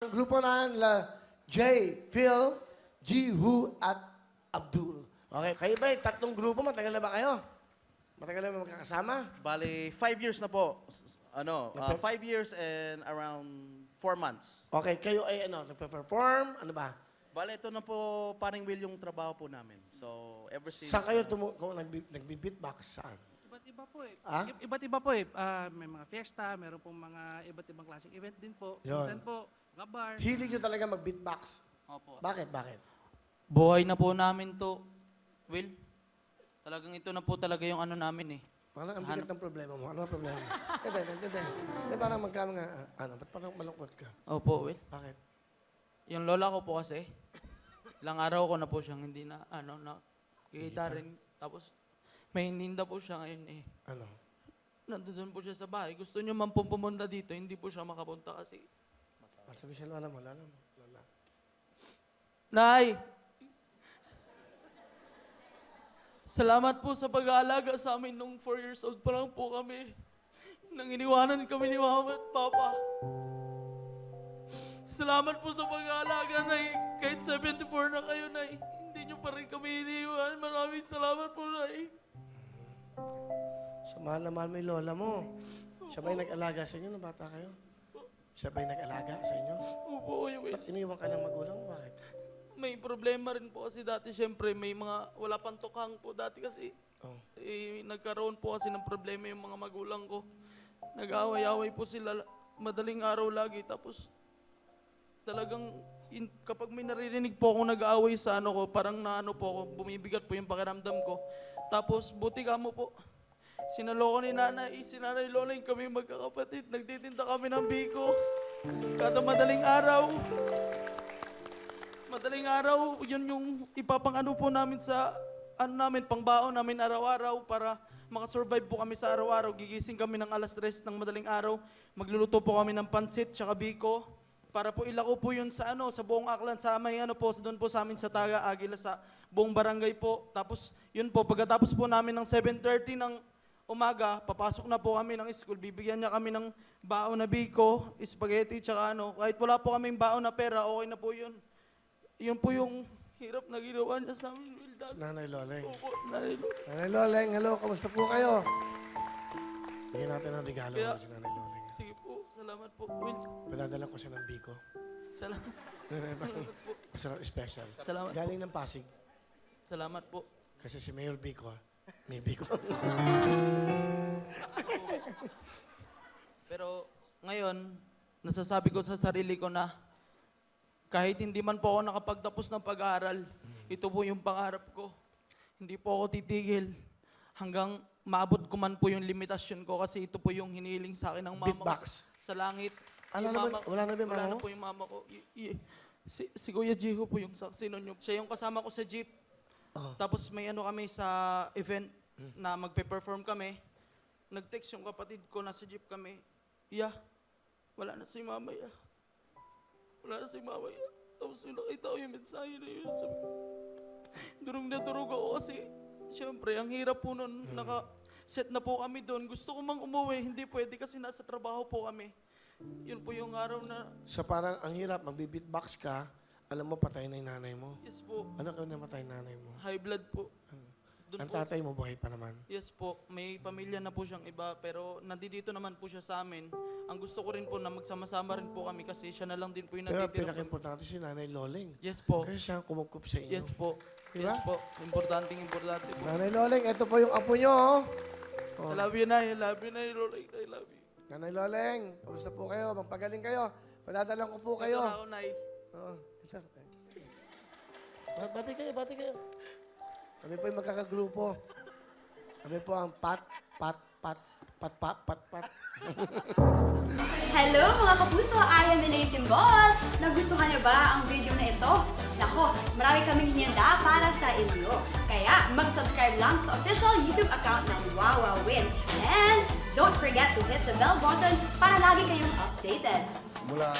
Ang grupo na Jay, Phil, Jihu, at Abdul. Okay, kayo ba tatlong grupo? Matagal na ba kayo? Matagal na ba magkakasama? Bali, 5 years na po. 5 years and around 4 months. Okay, kayo ay nagpe-perform? Ano ba? Bali, ito na po paring Will yung trabaho po namin. So, ever since... Saan kayo nagbi-beatbox? Saan? Iba't iba po eh. Ah? Iba't iba po eh. May mga fiesta, meron pong mga iba't ibang klaseng event din po. Yun. Minsan po, mga bar. Hilig nyo talaga mag-beatbox? Opo. Bakit? Bakit? Buhay na po namin to, Will. Talagang ito na po talaga yung ano namin eh. Parang ang bigat ng problema mo. Ano ang problema mo? Hindi, parang ba't parang malungkot ka? Opo, Will. Bakit? Yung lola ko po kasi, ilang araw ko na po siyang hindi na, kikita rin. Tapos, may hininda po siya ngayon eh. Ano? Nandun po siya sa bahay. Gusto niyo man pong pumunta dito, hindi po siya makapunta kasi. Sabi siya, lola mo. Lola. Nay! Salamat po sa pag-aalaga sa amin nung 4 years old pa lang po kami. Nang iniwanan kami ni Mama at Papa. Salamat po sa pag-aalaga, Nay. Kahit 74 na kayo, Nay. Hindi niyo pa rin kami iniwan. Maraming salamat po, Nay. So, mahal na mahal mo yung lola mo. Siya ba'y nag-alaga sa inyo nung bata kayo? Siya ba'y nag-alaga sa inyo? Opo, Kuya Will. Ba't iniwan ka ng magulang? Bakit? May problema rin po kasi dati, syempre, may mga wala pang tukhang po dati kasi. Oh. Nagkaroon po kasi ng problema yung mga magulang ko. Nag-away-away po sila madaling araw lagi. Tapos talagang kapag may naririnig po akong nag-aaway sa ano ko, parang naano po ako, bumibigat po yung pakiramdam ko. Tapos buti ka mo po, sinaloko ni nanay, sinanay Lola kami magkakapatid. Nagtitinda kami ng biko. Kada madaling araw. Madaling araw, yun yung ipapang-ano po namin sa pangbaon namin araw-araw para makasurvive po kami sa araw-araw. Gigising kami ng alas 3 ng madaling araw. Magluluto po kami ng pansit tsaka biko para po ilako po yun sa sa buong Aklan, sa may doon po sa amin sa Taga Agila, sa buong barangay po. Tapos yun po, pagkatapos po namin ng 7:30 ng umaga, papasok na po kami ng school. Bibigyan niya kami ng baon na biko, spaghetti tsaka kahit wala po kaming baon na pera, okay na po yun. Yun po yung hirap na ginawa niya sa amin, Will. Si Nanay Loleng. Opo, Nanay Loleng. Nanay Loleng, hello, kamusta po kayo? Bigyan natin ng regalo Kaya- si Nanay Loleng. Sige po, salamat po, Will. Padadala ko siya ng biko. Salamat po. Masarap special. Salamat po. Galing ng Pasig. Salamat po. Kasi si Mayor Biko, may biko. Pero ngayon, nasasabi ko sa sarili ko na kahit hindi man po ako nakapagtapos ng pag-aaral, ito po yung pangarap ko. Hindi po ako titigil hanggang maabot ko man po yung limitasyon ko kasi ito po yung hiniling sa akin ng mama Beatbox. ko sa langit. Wala Yung na ba- mama- wala na ba yung wala mama na mo? po yung mama ko. Si Kuya Jiho po yung saksi nun. Siya yung kasama ko sa jeep. Oh. Tapos may kami sa event na magpe-perform kami. Nag-text yung kapatid ko, nasa jeep kami. Wala na si mama, Wala na si mama, Tapos yung nakita ko yung mensahe na yun. Sabi ko, durog na durog ako kasi, syempre, ang hirap po nun. Naka-set na po kami doon. Gusto ko mang umuwi, hindi pwede kasi nasa trabaho po kami. Yun po yung araw na, So parang ang hirap, magbi-beatbox ka, alam mo, patay na yung nanay mo. yes po, Ano ka namatay nanay mo? high blood po. Doon Ang po, tatay mo, buhay pa naman. yes po, may pamilya na po siyang iba, pero nandito naman po siya sa amin. Ang gusto ko rin po na magsama-sama rin po kami kasi siya na lang din po yung Pero nagtitira. pinaka-importante si Nanay Loleng. Yes po, Kasi siya ang kumukup sa inyo. yes po, Diba? yes po. Importante po. Nanay Loleng, ito po yung apo nyo, oh. I love you, Nay. I love you, Nay. Lola, I love you. Nanay Loleng, kamusta po kayo? Magpagaling kayo. Padadalang ko po kayo. Ito na ako, Nay. Oo. Bati kayo. Kami po yung magkakagrupo. Kami po ang pat. Hello mga kapuso! I am Elaine Timbol! Nagustuhan niyo ba ang video na ito? Nako, marami kaming hinihanda para sa inyo. Kaya mag-subscribe lang sa official YouTube account ng Wawa Win. And don't forget to hit the bell button para lagi kayong updated. Mula